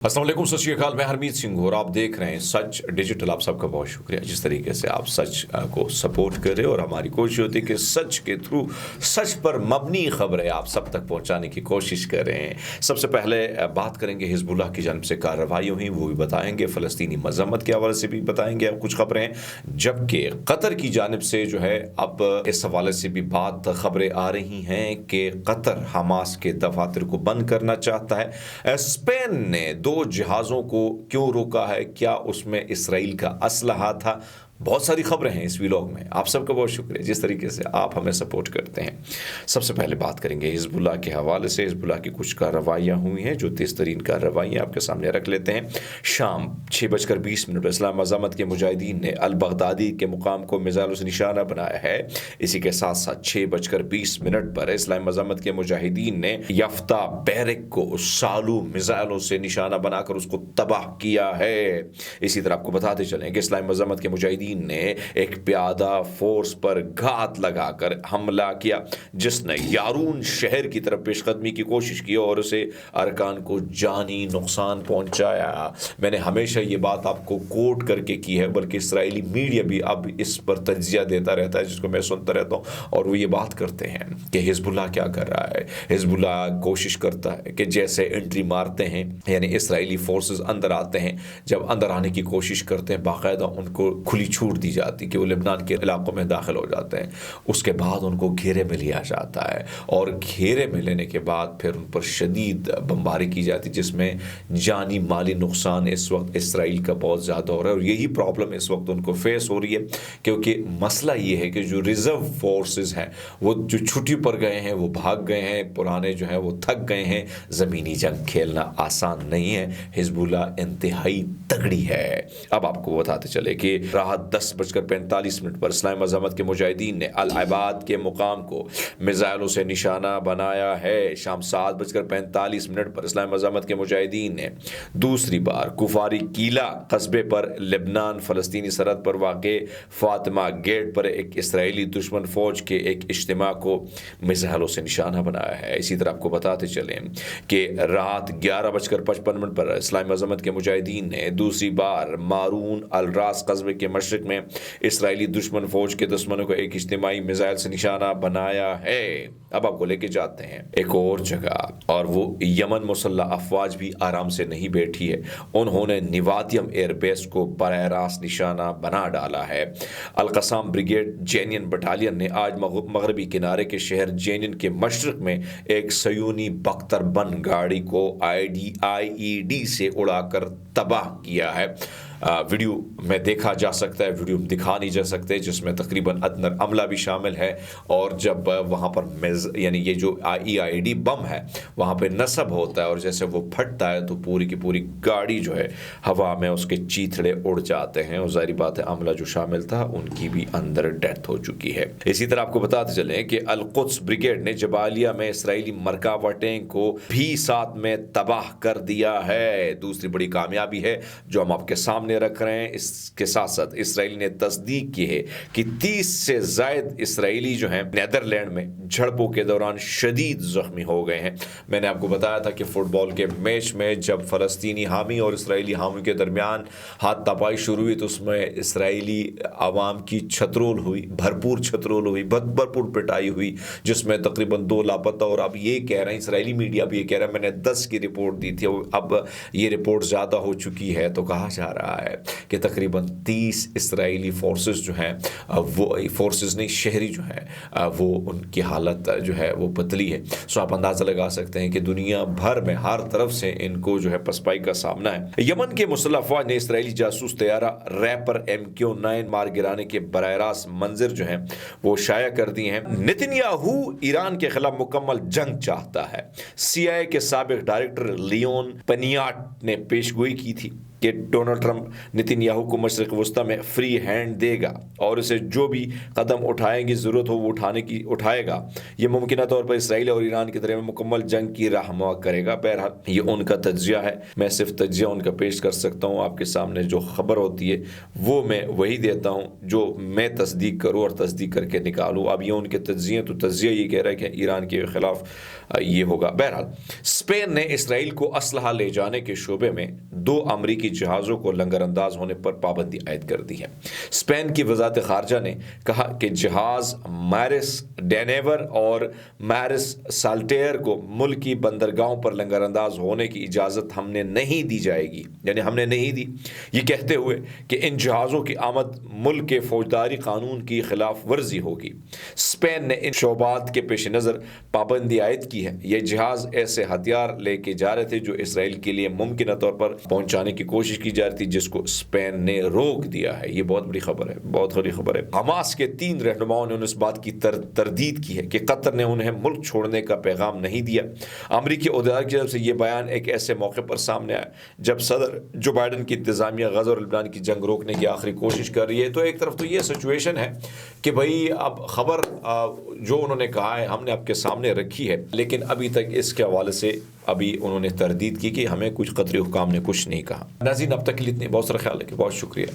अस्सलाम वालेकुम, सत श्री अकाल। मैं हरमीत सिंह हूँ और आप देख रहे हैं सच डिजिटल। आप सबका बहुत शुक्रिया जिस तरीके से आप सच को सपोर्ट कर रहे हो और हमारी कोशिश होती है कि सच के थ्रू सच पर मबनी खबरें आप सब तक पहुँचाने की कोशिश कर रहे हैं। सबसे पहले बात करेंगे हिजबुल्लाह की जानिब से कार्रवाई हुई, वो भी बताएंगे। फ़लस्तीनी मज़म्मत के हवाले से भी बताएंगे अब कुछ खबरें, जबकि कतर की जानिब से जो है अब इस हवाले से भी बात खबरें आ रही हैं कि कतर हमास के दफातर को बंद करना चाहता है। स्पेन ने 2 जहाज़ों को क्यों रोका है, क्या उसमें इसराइल का असलहा था? बहुत सारी खबरें हैं इस व्लॉग में। आप सबका बहुत शुक्रिया जिस तरीके से आप हमें सपोर्ट करते हैं। सबसे पहले बात करेंगे हिजबुल्लाह के हवाले से। हिजबुल्लाह की कुछ कार्रवाइयाँ हुई हैं जो तेज़ तरीन कार्रवाइयाँ आपके सामने रख लेते हैं। शाम 6:20 पर इस्लाम मज़ामत के मुजाहिदीन ने अल बगदादी के मुकाम को मिसाइलों से निशाना बनाया है। इसी के साथ साथ 6:20 पर इस्लाम मज़ामत के मुजाहिदीन ने यफ्ता बैरक को सालू मिसाइलों से निशाना बनाकर उसको तबाह किया है। इसी तरह आपको बताते चलें कि इस्लाम मज़ामत के मुजाहिदीन ने एक प्यादा फोर्स पर घात लगाकर हमला किया जिसने यारून शहर की तरफ पेशकदमी की कोशिश की और उसे अरकान को जानी नुकसान पहुंचाया। मैंने हमेशा ये बात आपको कोट करके की है, बल्कि इसराइली मीडिया भी अब इस पर तज्जिया देता रहता है जिसको मैं सुनता रहता हूँ, और वो ये बात करते हैं कि हिजबुल्लाह क्या कर रहा है। हिजबुल्लाह कोशिश करता है कि जैसे एंट्री मारते हैं, यानी इसराइली फोर्सेस अंदर आते हैं, जब अंदर आने की कोशिश करते हैं बाकायदा उनको खुली छूट दी जाती कि वो लेबनान के इलाकों में दाखिल हो जाते हैं। उसके बाद उनको घेरे में लिया जाता है और घेरे में लेने के बाद फिर उन पर शदीद बमबारी की जाती है जिसमें जानी माली नुकसान इस वक्त इसराइल का बहुत ज़्यादा हो रहा है। और यही प्रॉब्लम इस वक्त उनको फेस हो रही है, क्योंकि मसला ये है कि जो रिजर्व फोर्सेस हैं वो जो छुट्टी पर गए हैं, वो भाग गए हैं, पुराने जो हैं वो थक गए हैं। ज़मीनी जंग खेलना आसान नहीं है। हिजबुल्लाह इंतहाई तगड़ी है। अब आपको बताते चले कि रात 10:45 पर इस्लाम मज़ामत के मुजाहिदीन ने अल अबाद के मुकाम को मिसाइलों से निशाना बनाया है। शाम 7:45 पर इस्लाम मज़ामत के मुजाहिदीन ने दूसरी बार कुफारी कीला कस्बे पर लेबनान फ़लस्तीनी सरहद पर वाक़े फातिमा गेट पर एक इसराइली दुश्मन फ़ौज के एक इज्तिमा को मिसाइलों से निशाना बनाया है। इसी तरह आपको बताते चलें कि रात 11:55 पर इस्लाम मज़ामत के मुजाहिदीन ने दूसरी बार मारून अल रास कस्बे के मशरक में इसराइली दुश्मन फौज के दुश्मनों को एक इज्तिमाई मिसाइल से निशाना बनाया है। अब आपको लेके जाते हैं एक और जगह, और वो यमन मुसल्लह अफवाज भी आराम से नहीं बैठी है। उन्होंने निवातियम एयरबेस को बराह रास्त निशाना बना डाला है। अल-क़साम ब्रिगेड जेनियन बटालियन ने आज मगरबी किनारे के शहर जेनियन के मशरक में एक सयूनी बख्तरबंद गाड़ी को IED से उड़ाकर तबाह किया है। वीडियो में देखा जा सकता है, वीडियो में दिखा नहीं जा सकते, जिसमें तकरीबन अदनर अमला भी शामिल है। और जब वहाँ पर यानी ये जो IED बम है वहाँ पे नस्ब होता है और जैसे वो फटता है तो पूरी की पूरी गाड़ी जो है हवा में उसके चीथड़े उड़ जाते हैं। और जाहिर बात है अमला जो शामिल था उनकी भी अंदर डेथ हो चुकी है। इसी तरह आपको बताते चलें कि अल-कुद्स ब्रिगेड ने जबालिया में इसराइली मरकावटें को भी साथ में तबाह कर दिया है। दूसरी बड़ी कामयाबी है जो हम आपके सामने रख रहे हैं। इसके साथ साथ इसराइल ने तस्दीक की है कि 30 से ज़ायद इसराइली जो हैं नेदरलैंड में झड़पों के दौरान शदीद जख्मी हो गए हैं। मैंने आपको बताया था कि फुटबॉल के मैच में जब फ़लस्तीनी हामी और इसराइली हामी के दरमियान हाथ तपाई शुरू हुई तो उसमें इसराइली आवाम की छतरोल हुई, भरपूर छतरोल हुई, भरपूर पिटाई हुई, जिसमें तकरीबन 2 लापता। और अब ये कह रहे हैं, इसराइली मीडिया भी ये कह रहा है, मैंने 10 की रिपोर्ट दी थी, अब ये रिपोर्ट ज़्यादा हो चुकी है। तो कहा जा रहा है कि तकरीबन 30 इसराइली फोर्सेस जो हैं वो फोर्सेस नहीं, शहरी जो हैं वो उनकी हालत जो है वो पतली है। सो आप अंदाज़ा लगा सकते हैं कि दुनिया भर में हर तरफ से इनको जो है पसपाई का सामना है। यमन के मुसल्लह अफवाज ने इसराइली जासूस तैयारा रैपर MQ-9 मार गिराने के बराह रास्त मंजर जो हैं वो शाया कर दिए हैं। नेतन्याहू ईरान के खिलाफ मुकम्मल जंग चाहता है। CIA के साबिक डायरेक्टर लियोन पनियाट ने पेशगोई की थी کہ ڈونلڈ ٹرمپ نتنیاہو کو مشرق وسطی میں فری ہینڈ دے گا اور اسے جو بھی قدم اٹھائیں گی ضرورت ہو وہ اٹھائے گا، یہ ممکنہ طور پر اسرائیل اور ایران کے درمیان مکمل جنگ کی رہنما کرے گا۔ بہرحال یہ ان کا تجزیہ ہے، میں صرف تجزیہ ان کا پیش کر سکتا ہوں، آپ کے سامنے جو خبر ہوتی ہے وہ میں وہی دیتا ہوں جو میں تصدیق کروں اور تصدیق کر کے نکالوں۔ اب یہ ان کے تجزیے، تو تجزیہ یہ کہہ رہا ہے کہ ایران کے خلاف یہ ہوگا۔ بہرحال اسپین نے اسرائیل کو اسلحہ لے جانے کے شعبے میں 2 امریکی جہازوں کو لنگر انداز ہونے پر پابندی عائد کر دی ہے۔ اسپین کی وزارت خارجہ نے کہا کہ جہاز میرس ڈینیور اور میرس سالٹیر کو ملکی بندرگاہوں پر لنگر انداز ہونے کی اجازت ہم نے نہیں دی جائے گی، یعنی ہم نے نہیں دی، یہ کہتے ہوئے کہ ان جہازوں کی آمد ملک کے فوجداری قانون کی خلاف ورزی ہوگی۔ اسپین نے ان شعبات کے پیش نظر پابندی عائد کی ہے۔ یہ جہاز ایسے ہتھیار لے کے جا رہے تھے جو اسرائیل کے لیے ممکنہ طور پر پہنچانے کی کوشش کی جا رہی تھی، جس کو اسپین نے روک دیا ہے۔ یہ بہت بڑی خبر ہے، بہت بڑی خبر ہے۔ حماس کے 3 رہنماؤں نے اس بات کی تردید کی ہے کہ قطر نے انہیں ملک چھوڑنے کا پیغام نہیں دیا۔ امریکی عہدیدار کی طرف سے یہ بیان ایک ایسے موقع پر سامنے آیا جب صدر جو بائیڈن کی انتظامیہ غزہ اور لبنان کی جنگ روکنے کی آخری کوشش کر رہی ہے۔ تو ایک طرف تو یہ سچویشن ہے کہ بھئی اب خبر جو انہوں نے کہا ہے ہم نے آپ کے سامنے رکھی ہے، لیکن ابھی تک اس کے حوالے سے ابھی انہوں نے تردید کی کہ ہمیں کچھ قطری حکام نے کچھ نہیں کہا۔ ناظرین اب تک کے لیے اتنے، بہت سارا خیال رکھیں، بہت شکریہ۔